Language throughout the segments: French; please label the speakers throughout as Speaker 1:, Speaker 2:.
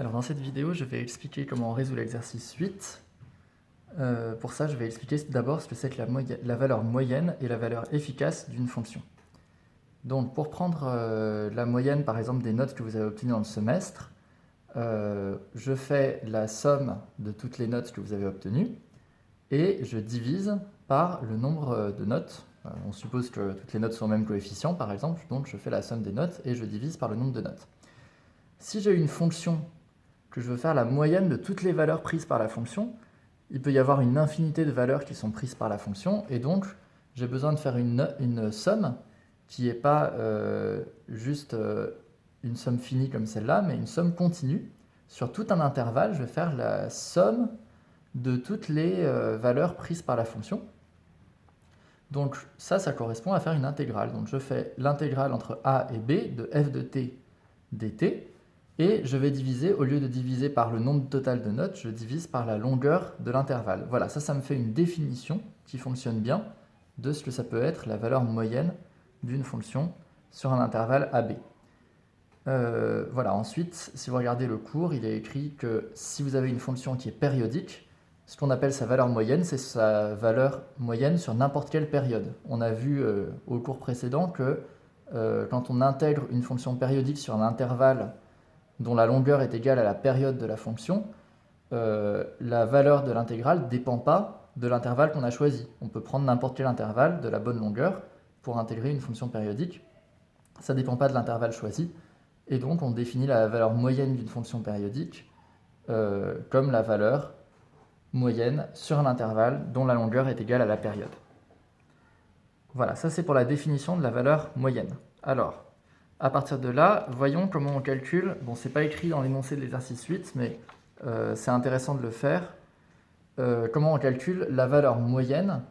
Speaker 1: Alors dans cette vidéo, je vais expliquer comment on résout l'exercice 8. Pour ça, je vais expliquer d'abord ce que c'est que la valeur moyenne et la valeur efficace d'une fonction. Donc pour prendre la moyenne par exemple des notes que vous avez obtenues dans le semestre, je fais la somme de toutes les notes que vous avez obtenues et je divise par le nombre de notes. On suppose que toutes les notes sont au même coefficient par exemple, donc je fais la somme des notes et je divise par le nombre de notes. Si j'ai une fonction que je veux faire la moyenne de toutes les valeurs prises par la fonction, il peut y avoir une infinité de valeurs qui sont prises par la fonction, et donc j'ai besoin de faire une somme qui n'est pas juste une somme finie comme celle-là, mais une somme continue. Sur tout un intervalle, je vais faire la somme de toutes les valeurs prises par la fonction. Donc ça correspond à faire une intégrale. Donc je fais l'intégrale entre a et b de f de t dt, et je vais diviser, au lieu de diviser par le nombre total de notes, je divise par la longueur de l'intervalle. Voilà, ça me fait une définition qui fonctionne bien de ce que ça peut être la valeur moyenne d'une fonction sur un intervalle AB. Voilà, ensuite, si vous regardez le cours, il est écrit que si vous avez une fonction qui est périodique, ce qu'on appelle sa valeur moyenne, c'est sa valeur moyenne sur n'importe quelle période. On a vu au cours précédent que quand on intègre une fonction périodique sur un intervalle dont la longueur est égale à la période de la fonction, la valeur de l'intégrale ne dépend pas de l'intervalle qu'on a choisi. On peut prendre n'importe quel intervalle de la bonne longueur pour intégrer une fonction périodique. Ça ne dépend pas de l'intervalle choisi. Et donc on définit la valeur moyenne d'une fonction périodique comme la valeur moyenne sur un intervalle dont la longueur est égale à la période. Voilà, ça c'est pour la définition de la valeur moyenne. Alors, à partir de là, voyons comment on calcule. Bon, c'est pas écrit dans l'énoncé de l'exercice 8, mais c'est intéressant de le faire. Comment on calcule la valeur moyenne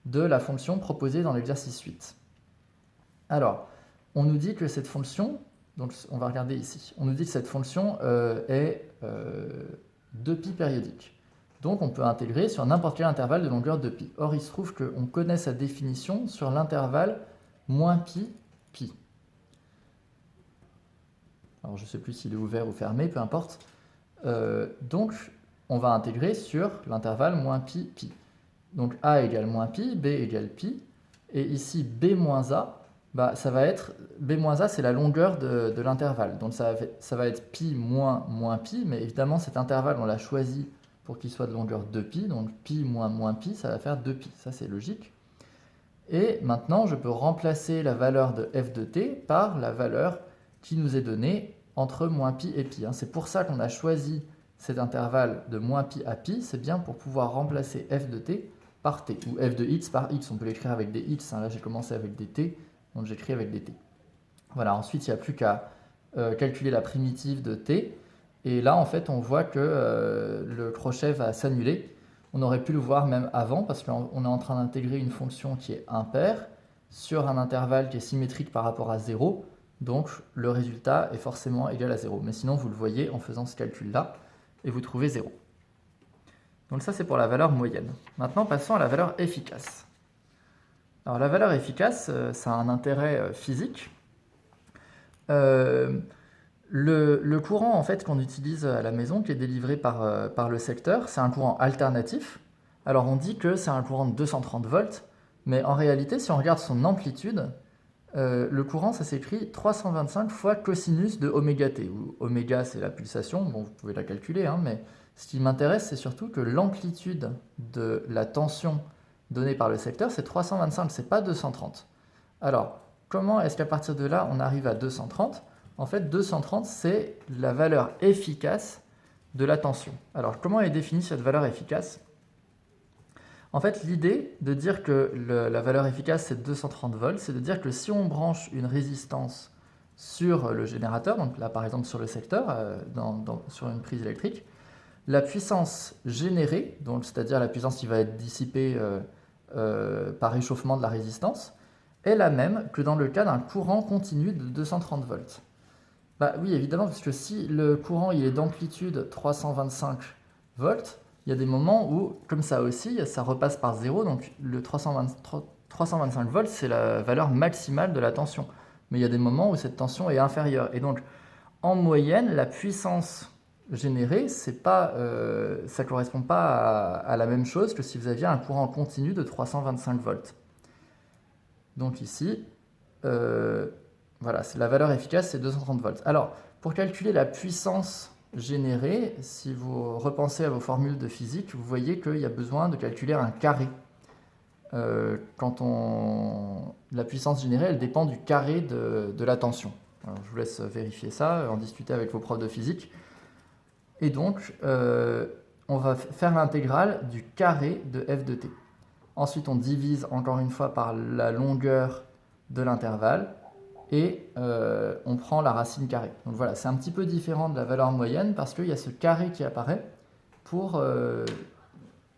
Speaker 1: de la fonction proposée dans l'exercice 8. Alors, on nous dit que cette fonction, donc on va regarder ici, on nous dit que cette fonction est 2π périodique. Donc on peut intégrer sur n'importe quel intervalle de longueur 2π. Or, il se trouve qu'on connaît sa définition sur l'intervalle moins pi, pi. Alors je ne sais plus s'il est ouvert ou fermé, peu importe. Donc on va intégrer sur l'intervalle moins pi, pi. Donc a égale moins pi, b égale pi, et ici b moins a, ça va être, b moins a c'est la longueur de l'intervalle. Donc ça va être pi moins pi, mais évidemment cet intervalle on l'a choisi pour qu'il soit de longueur 2π, donc pi moins pi, ça va faire 2π, ça c'est logique. Et maintenant je peux remplacer la valeur de f de t par la valeur qui nous est donné entre moins pi et pi. C'est pour ça qu'on a choisi cet intervalle de moins pi à pi, c'est bien pour pouvoir remplacer f de t par t, ou f de x par x, on peut l'écrire avec des x, là j'ai commencé avec des t, donc j'écris avec des t. Voilà, ensuite il n'y a plus qu'à calculer la primitive de t, et là en fait on voit que le crochet va s'annuler. On aurait pu le voir même avant, parce qu'on est en train d'intégrer une fonction qui est impaire sur un intervalle qui est symétrique par rapport à 0, donc le résultat est forcément égal à 0. Mais sinon, vous le voyez en faisant ce calcul-là, et vous trouvez 0. Donc ça, c'est pour la valeur moyenne. Maintenant, passons à la valeur efficace. Alors la valeur efficace, ça a un intérêt physique. Le courant en fait, qu'on utilise à la maison, qui est délivré par le secteur, c'est un courant alternatif. Alors on dit que c'est un courant de 230 volts, mais en réalité, si on regarde son amplitude, le courant, ça s'écrit 325 fois cosinus de oméga t, où oméga c'est la pulsation, bon vous pouvez la calculer, mais ce qui m'intéresse c'est surtout que l'amplitude de la tension donnée par le secteur c'est 325, c'est pas 230. Alors, comment est-ce qu'à partir de là on arrive à 230 ? En fait, 230 c'est la valeur efficace de la tension. Alors, comment est définie cette valeur efficace ? En fait, l'idée de dire que la valeur efficace c'est 230 volts, c'est de dire que si on branche une résistance sur le générateur, donc là par exemple sur le secteur, sur une prise électrique, la puissance générée, donc c'est-à-dire la puissance qui va être dissipée par réchauffement de la résistance, est la même que dans le cas d'un courant continu de 230 volts. Oui, évidemment, parce que si le courant il est d'amplitude 325 volts, il y a des moments où, comme ça aussi, ça repasse par 0, donc le 325 volts, c'est la valeur maximale de la tension. Mais il y a des moments où cette tension est inférieure. Et donc, en moyenne, la puissance générée, ça ne correspond pas à la même chose que si vous aviez un courant continu de 325 volts. Donc ici, voilà, la valeur efficace, c'est 230 volts. Alors, pour calculer la puissance générée, si vous repensez à vos formules de physique, vous voyez qu'il y a besoin de calculer un carré. La puissance générée, elle dépend du carré de la tension. Alors, je vous laisse vérifier ça, en discuter avec vos profs de physique. Et donc, on va faire l'intégrale du carré de f de t. Ensuite, on divise encore une fois par la longueur de l'intervalle et on prend la racine carrée. Donc voilà, c'est un petit peu différent de la valeur moyenne parce qu'il y a ce carré qui apparaît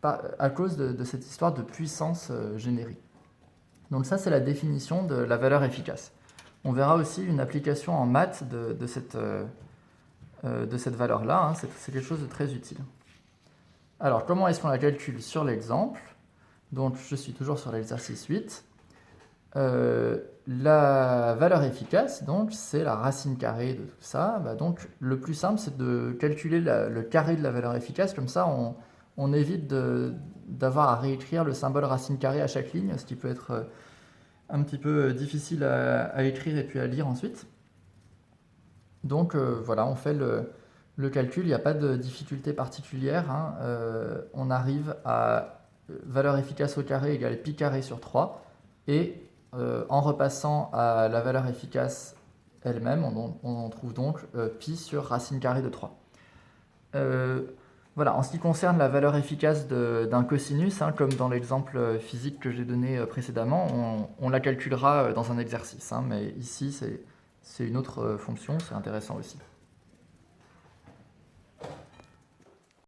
Speaker 1: à cause de cette histoire de puissance générée. Donc ça, c'est la définition de la valeur efficace. On verra aussi une application en maths de cette valeur-là. Hein. C'est quelque chose de très utile. Alors, comment est-ce qu'on la calcule sur l'exemple? Donc, je suis toujours sur l'exercice 8. La valeur efficace, donc, c'est la racine carrée de tout ça. Donc, le plus simple, c'est de calculer le carré de la valeur efficace. Comme ça, on évite d'avoir à réécrire le symbole racine carrée à chaque ligne, ce qui peut être un petit peu difficile à écrire et puis à lire ensuite. Donc, voilà, on fait le calcul. Il n'y a pas de difficulté particulière. Hein. On arrive à valeur efficace au carré égale pi carré sur 3. Et en repassant à la valeur efficace elle-même, on trouve donc pi sur racine carrée de 3. Voilà, en ce qui concerne la valeur efficace d'un cosinus, hein, comme dans l'exemple physique que j'ai donné précédemment, on la calculera dans un exercice. Hein, mais ici, c'est une autre fonction, c'est intéressant aussi.